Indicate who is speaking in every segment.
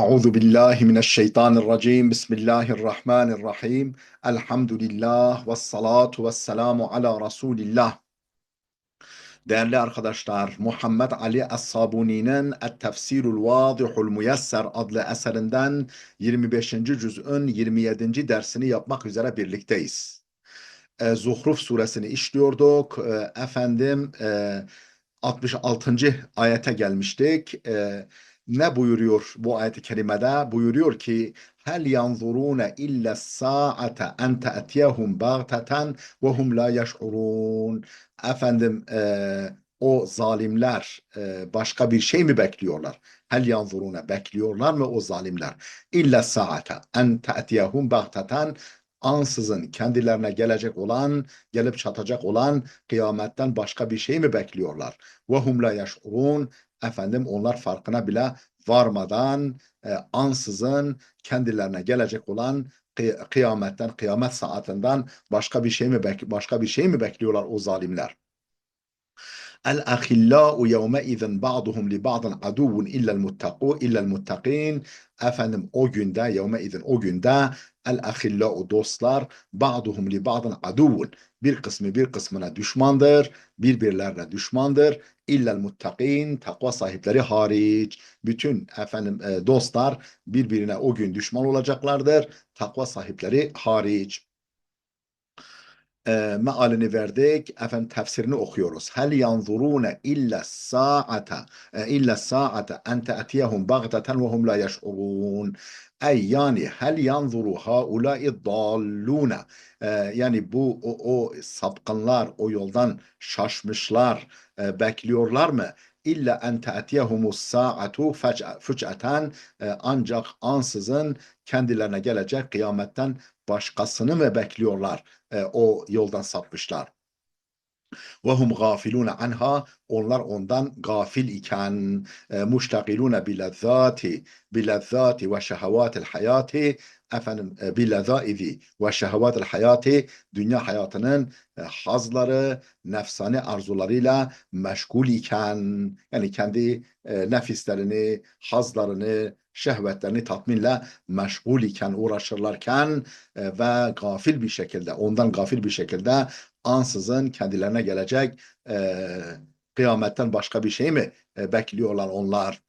Speaker 1: أعوذ بالله من الشيطان الرجيم بسم الله الرحمن الرحيم الحمد لله والصلاة والسلام على رسول الله. Değerli arkadaşlar, Muhammed Ali Es-Sabuni'nin Et-Tefsirul Vadihul Müyesser adlı eserinden 25. cüz'ün 27. dersini yapmak üzere birlikteyiz. Zuhruf suresini işliyorduk. 66. ayete gelmiştik. Ne buyuruyor bu ayet-i kerimede? Buyuruyor ki hel yanzurune illa saate en te'tiyehum bagteten ve hum la yeş'urun. Efendim o zalimler başka bir şey mi bekliyorlar? Hel yanzurune bekliyorlar mı o zalimler? İlla saate en te'tiyehum bagteten, ansızın kendilerine gelip çatacak olan kıyametten başka bir şey mi bekliyorlar? Ve hum la yeş'urun. Efendim onlar farkına bile varmadan ansızın kendilerine gelecek olan kıyametten, kıyamet saatinden başka bir şey mi bekliyorlar o zalimler? El-ahillâ'u yevmeizin ba'duhum li ba'din aduvun illel muttakin. Efendim o günde, yevmeizin o günde, el-ahillâ'u dostlar, ba'duhum li ba'din aduvun. Bir kısmı bir kısmına düşmandır, birbirlerine düşmandır. İllel muttakin, takva sahipleri hariç. Bütün dostlar birbirine o gün düşman olacaklardır. Takva sahipleri hariç. Mealini verdik. Efendim tefsirini okuyoruz. Hel yanzurune illa saate en te'tiyehum bagteten ve hum la yeş'urun. Yani hel yanzuru haulâi dallûne. Yani o sapkınlar, o yoldan şaşmışlar bekliyorlar mı? İlla en te'tiyehumus sa'atu füc'eten, ancak ansızın kendilerine gelecek kıyametten başkasını mı bekliyorlar? O yoldan sapmışlar. Ve hum gafilun anha, onlar ondan gafil iken, muştakilune bilezzati ve şehevatil hayati, bilezaizi ve şehevatil hayati, dünya hayatının hazları, nefsani arzularıyla meşgul iken, yani kendi nefislerini, hazlarını, şehvetlerini tatminle meşgul iken, uğraşırlarken ve ondan gafil bir şekilde ansızın kendilerine gelecek kıyametten başka bir şey mi bekliyorlar onlar?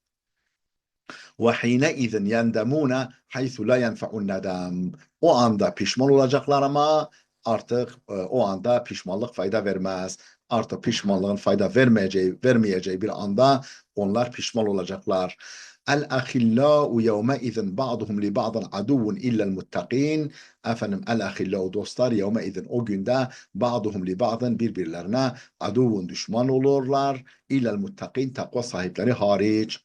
Speaker 1: Ve hine izin yendemune haythu la yenfe'un nedam. O anda pişman olacaklar ama artık o anda pişmanlık fayda vermez. Artık pişmanlığın fayda vermeyeceği bir anda onlar pişman olacaklar. El-ahillâ'u yevmeizin ba'duhum li ba'din aduvun illel muttakin. El-ahillâ'u dostlar yevmeizin o günde ba'duhum li ba'din birbirlerine aduvun düşman olurlar. İllel muttakin takva sahipleri hariç.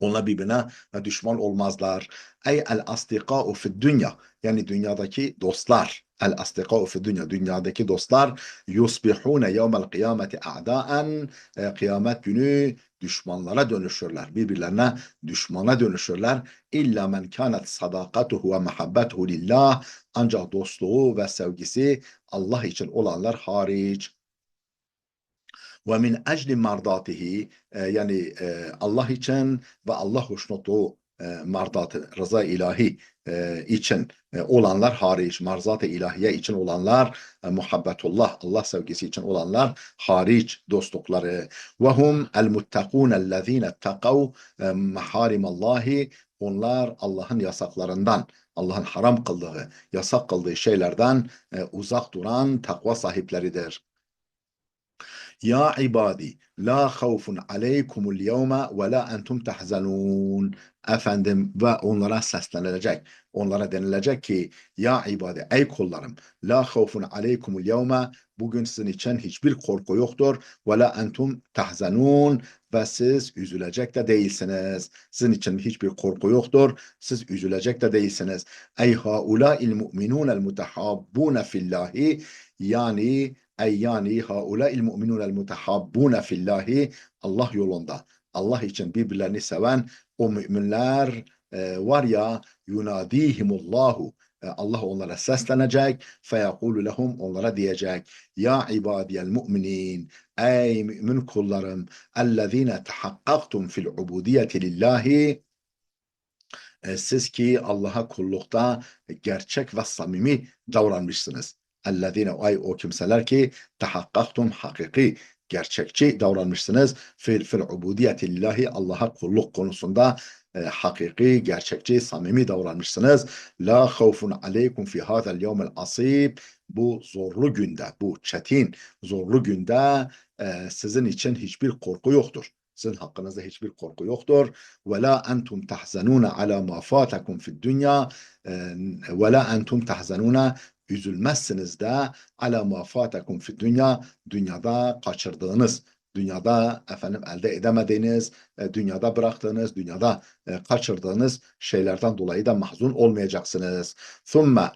Speaker 1: Onlar birbirine düşman olmazlar. Ey el astikâ'u fid dünya, yani dünyadaki dostlar. El astikâ'u fid dünya, dünyadaki dostlar yusbihûne yevmel kıyameti a'daen, kıyamet günü düşmanlara dönüşürler. Birbirlerine düşmana dönüşürler. İlla men kânet sadakatuhu ve muhabbetuhu lillah, ancak dostluğu ve sevgisi Allah için olanlar hariç. Ve min ecli mardatihi, yani Allah için ve Allah hoşnutluğu, mardatı, rıza ilahi için olanlar hariç, marzat-ı ilahiye için olanlar, muhabbetullah, Allah sevgisi için olanlar hariç dostlukları. Ve hum el muttakûn ellezîne tekav maharimallahi, onlar Allah'ın yasaklarından, Allah'ın haram kıldığı, yasak kıldığı şeylerden uzak duran takva sahipleridir. Ya ibadi la havfun aleykumul yevme ve la entum tahzanun. Efendim ve onlara seslenilecek. Onlara denilecek ki ya ibadi, ey kullarım, la havfun aleykumul yevme, bugün sizin için hiçbir korku yoktur. Ve la entum tahzanun, ve siz üzülecek de değilsiniz. Sizin için hiçbir korku yoktur. Siz üzülecek de değilsiniz. Ey haulâil mu'minûnel mutehabbûne fillahi, yani haulâil mu'minûnel mutehabbûne fillahi, Allah yolunda, Allah için birbirlerini seven o müminler var ya, yunadihimullahu, Allah onlara seslenecek, feyekulu lehum, onlara diyecek, ya ibadiyel mu'minin, ey mümin kullarım, ellezine tehakkaktum fil ubudiyeti lillahi, siz ki Allah'a kullukta gerçek ve samimi davranmışsınız. Ellezine, ay o kimseler ki tahakkaktum, hakiki gerçekçi davranmışsınız. Fil ubudiyeti lillahi, Allah'a kulluk konusunda hakiki, gerçekçi, samimi davranmışsınız. La havfun aleykum fi hadal yevmel asib, bu zorlu günde, bu çetin, zorlu günde sizin için hiçbir korku yoktur. Sizin hakkınızda hiçbir korku yoktur. Ve la entum tahzanun ala ma fatakum fid dünya, ve la entum tahzanun, üzülmezsiniz de ala ma fatakum fid dünya, dünyada kaçırdığınız, dünyada elde edemediğiniz, dünyada bıraktığınız, dünyada kaçırdığınız şeylerden dolayı da mahzun olmayacaksınız. Thumme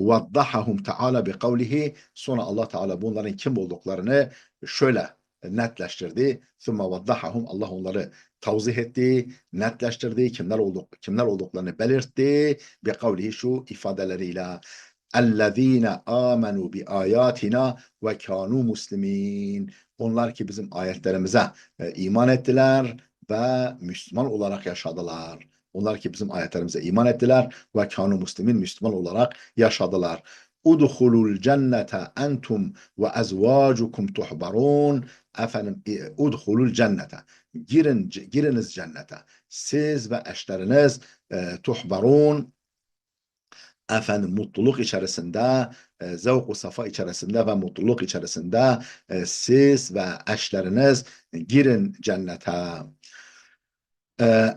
Speaker 1: vaddahahum Teala bi kavlihi, sonra Allah Teala bunların kim olduklarını şöyle netleştirdi. Thumme vaddahahum, Allah onları tavzih etti, netleştirdi, kimler olduklarını belirtti. Bi kavlihi, şu ifadeleriyle: اَلَّذ۪ينَ آمَنُوا بِآيَاتِنَا وَكَانُوا مُسْلِم۪ينَ, onlar ki bizim ayetlerimize iman ettiler ve Müslüman olarak yaşadılar. Onlar ki bizim ayetlerimize iman ettiler ve kânû muslimin, Müslüman olarak yaşadılar. Udhulul cennete entum ve ezvacukum tuhbarun. Efendim, udhulul cennete, giriniz cennete. Siz ve eşleriniz tuhbarun, efendim mutluluk içerisinde, zevk-u safa içerisinde ve mutluluk içerisinde siz ve eşleriniz girin cennete.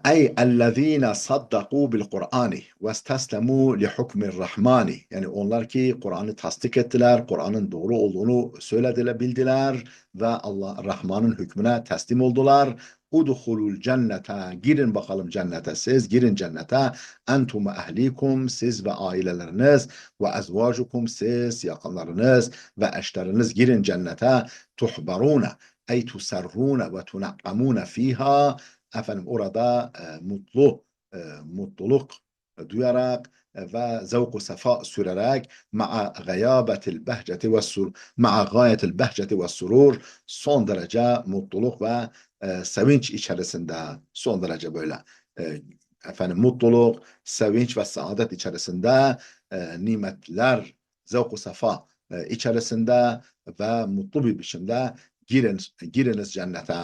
Speaker 1: Ey ellezine saddaku bil Kur'ani ve isteslemu li hukmir rahmani, yani onlar ki Kur'an'ı tasdik ettiler, Kur'an'ın doğru olduğunu söylediler, bildiler ve Allah Rahman'ın hükmüne teslim oldular. Udhulul cennete, girin bakalım cennete, siz girin cennete. Entum ehlikum, siz ve aileleriniz, ve ezvacukum, siz, yakınlarınız ve eşleriniz girin cennete. Tuhbarune, ey tusarrune ve tunakkamune fiha, efendim orada mutluluk duyarak ve zevk-u sefa sürerek, ma'a gayabetil behceti ve surur, ma'a gayetil behceti ve surur, son derece mutluluk ve sevinç içerisinde, son derece böyle efendim mutluluk, sevinç ve saadet içerisinde, nimetler, zevk-u sefa içerisinde ve mutlu bir biçimde giriniz cennete.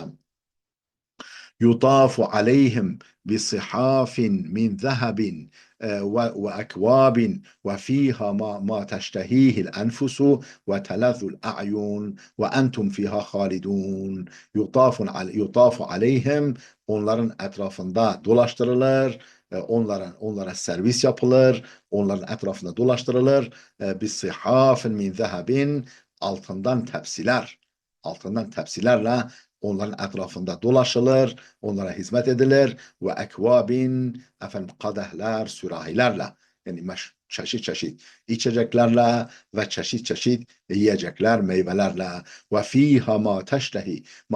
Speaker 1: Yutafu aleyhim bi sihafin min zehabin ve ekvabin ve fiha ma teştehihil enfusu ve telazul a'yun ve entum fiha halidun. Yutafu aleyhim, onların etrafında dolaştırılır, onlara servis yapılır, onların etrafında dolaştırılır. Bi sihafin min zehabin, altından tepsilerle onların etrafında dolaşılır, onlara hizmet edilir. Ve ekvabin, efendim kadehler, sürahilerle, yani çeşit çeşit içeceklerle ve çeşit çeşit yiyecekler, meyvelerle. Ve fiha ma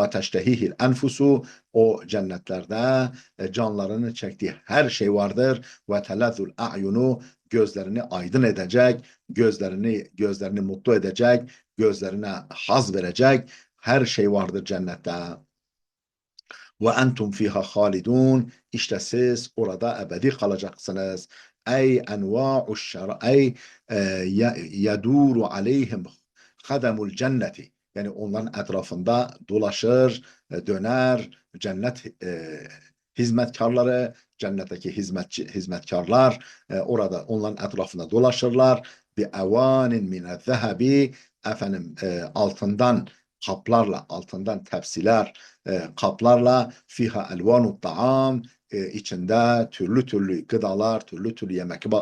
Speaker 1: teştehihil enfusu, o cennetlerde canlarını çektiği her şey vardır. Ve telazul a'yunu, gözlerini aydın edecek, gözlerini mutlu edecek, gözlerine haz verecek her şey vardır cennette. Ve entum fiha halidun, işte siz orada ebedi kalacaksınız. Ey enva'u şer, ey yeduru aleyhim kademul cenneti, yani onların etrafında dolaşır, döner cennet hizmetkarları, cennetteki hizmetkarlar orada onların etrafında dolaşırlar. Bi evanin mine zehebi, efendim altından kaplarla, altından tepsiler, kaplarla, fiha elvanu ta'am, içinde türlü türlü gıdalar, türlü türlü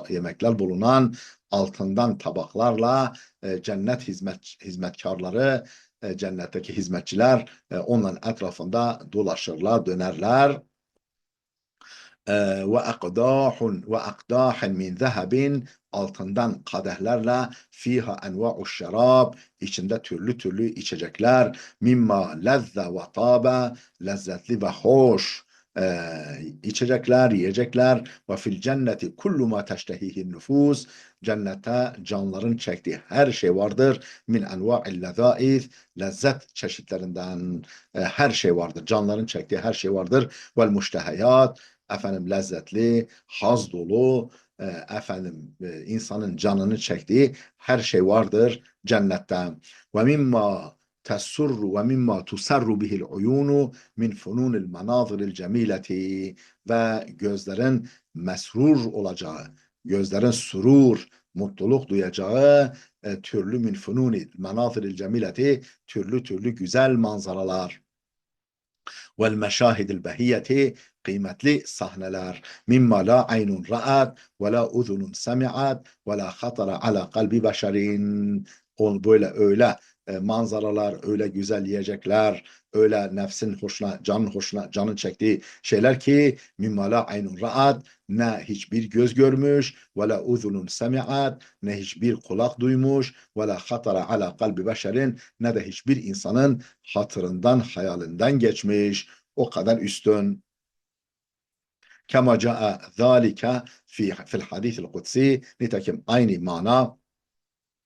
Speaker 1: yemekler bulunan altından tabaklarla cennet hizmetkarları, cennetteki hizmetçiler onların etrafında dolaşırlar, dönerler. Ve akdahin min zehebin, altından kadehlerle, fiha enva'u şarab, içinde türlü türlü içecekler, mimma lezze ve tabe, lezzetli ve hoş içecekler, yiyecekler. Ve fil cenneti kullu ma teştehihin nüfus, cennette canların çektiği her şey vardır. Min enva'il lezaiz, lezzet çeşitlerinden her şey vardır. Canların çektiği her şey vardır. Vel muştehayat, lezzetli, haz dolu, insanın canını çektiği her şey vardır cennette. Ve mimma tesurru ve mimma tusarru bihil uyunu min fununil manaziril cemileti, ve gözlerin mesrur olacağı, gözlerin surur, mutluluk duyacağı türlü min fununil manaziril cemileti, türlü türlü güzel manzaralar. Vel meşahidil behiyeti, kıymetli sahneler. Mimma la aynun ra'at ve la uzunun semi'at ve la hatara ala kalbi beşerin. Böyle öyle manzaralar, öyle güzel yiyecekler, öyle nefsin hoşuna, canın hoşuna, canın çektiği şeyler ki mimma la aynun ra'at, ne hiçbir göz görmüş, ve la uzunun semi'at, ne hiçbir kulak duymuş, ve la hatara ala kalbi beşerin, ne de hiçbir insanın hatırından, hayalinden geçmiş. O kadar üstün. Kema ca'a zâlike fil hadîsil kutsi, nitekim aynı mana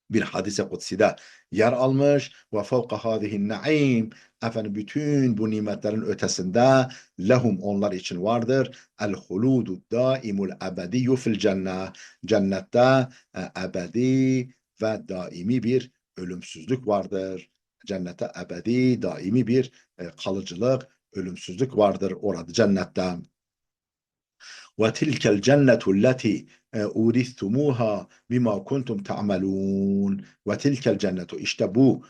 Speaker 1: bir hadise kutside yer almış. Ve fevka hâzihin naim, bütün bu nimetlerin ötesinde lehum, onlar için vardır, el huludu daimul ebediyyu fil cennet, cennette ebedi ve daimi bir ölümsüzlük vardır. Cennette ebedi, daimi bir kalıcılık, ölümsüzlük vardır orada cennette. Ve tilkel cennetu lleti uristumuha bima kuntum ta'melun. Ve tilkel cennetu, işte bu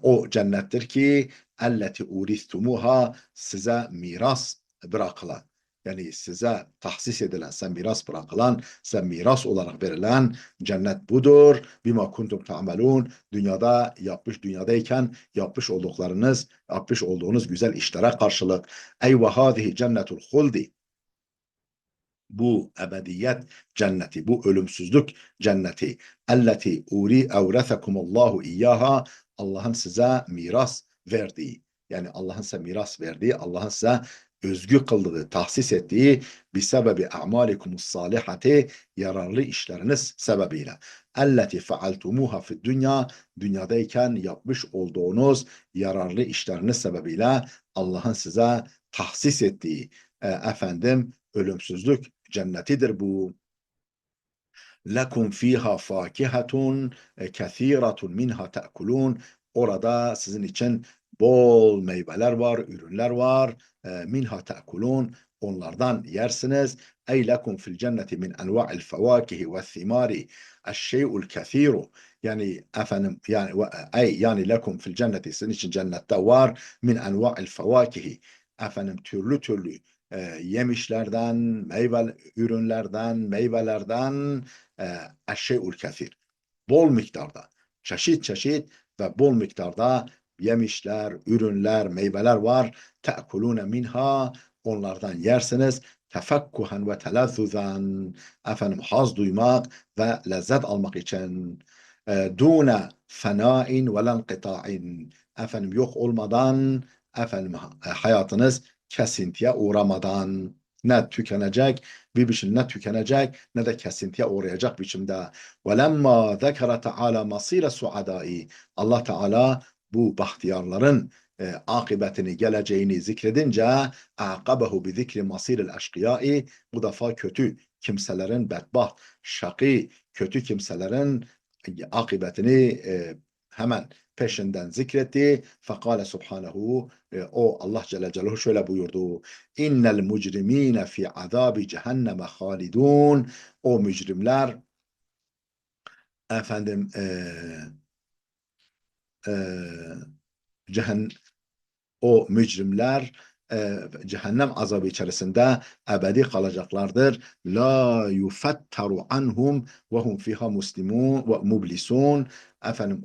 Speaker 1: o cennettir ki elleti uristumuha, size miras bırakılan, yani size tahsis edilen, size miras bırakılan, size miras olarak verilen cennet budur. Bima kuntum ta'melun, dünyadayken yapmış olduğunuz güzel işlere karşılık. Ey ve hâzihi cennetul huldi, bu ebediyet cenneti, bu ölümsüzlük cenneti. Elleti uri evresekumullahu iyyaha, Allah'ın size miras verdiği, yani Allah'ın size miras verdiği, Allah'ın size özgü kıldığı, tahsis ettiği bir sebebi a'malikumus salihati, yararlı işleriniz sebebiyle. Elleti fealtumuha fid dünya, dünyadayken yapmış olduğunuz yararlı işleriniz sebebiyle Allah'ın size tahsis ettiği ölümsüzlük cennetidir bu. Lekum fiha fakihatun kethiratun minha ta'kulun. Orada sizin için bol meyveler var, ürünler var. Minha ta'kulun. Onlardan yersiniz. Ey lekum fil cenneti min enva'il fevakihi ve thimari eşşey'ul kethiru. Yani lekum fil cenneti, sizin için cennette var, min enva'il fevakihi, türlü türlü yemişlerden, meyvelerden eşşey'ul kethir. Bol miktarda, çeşit çeşit ve bol miktarda yemişler, ürünler, meyveler var. Te'kulune minha, onlardan yersiniz. Tefekkuhen ve telazzuzen, haz duymak ve lezzet almak için. Dune fenain ve lenqita'in, yok olmadan, hayatınız kesintiye uğramadan, ne tükenecek, bir biçim ne tükenecek ne de kesintiye uğrayacak biçimde. وَلَمَّا ذَكَرَ تَعَالَى مَصِيرَ السُعَدَاءِ, Allah Teala bu bahtiyarların akıbetini, geleceğini zikredince aqabehu bi zikri masiril eşkıyai, bu defa kötü kimselerin, bedbaht, şakî, kötü kimselerin akıbetini hemen peşinden zikretti. Fekale subhanehu, o Allah Celle Celaluhu şöyle buyurdu. İnnel mucrimine fi azabi cehenneme halidun. O mücrimler efendim e, cehen, o mücrimler cehennem azabı içerisinde ebedi kalacaklardır. La yufettaru anhum ve hum fiha muslimun ve mublisun.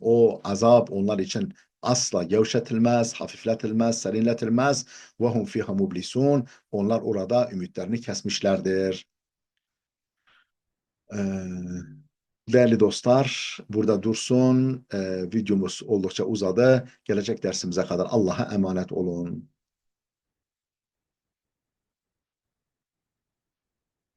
Speaker 1: O azap onlar için asla gevşetilmez, hafifletilmez, serinletilmez. Ve hum fiha mublisun. Onlar orada ümitlerini kesmişlerdir. Değerli dostlar, burada dursun. Videomuz oldukça uzadı. Gelecek dersimize kadar Allah'a emanet olun.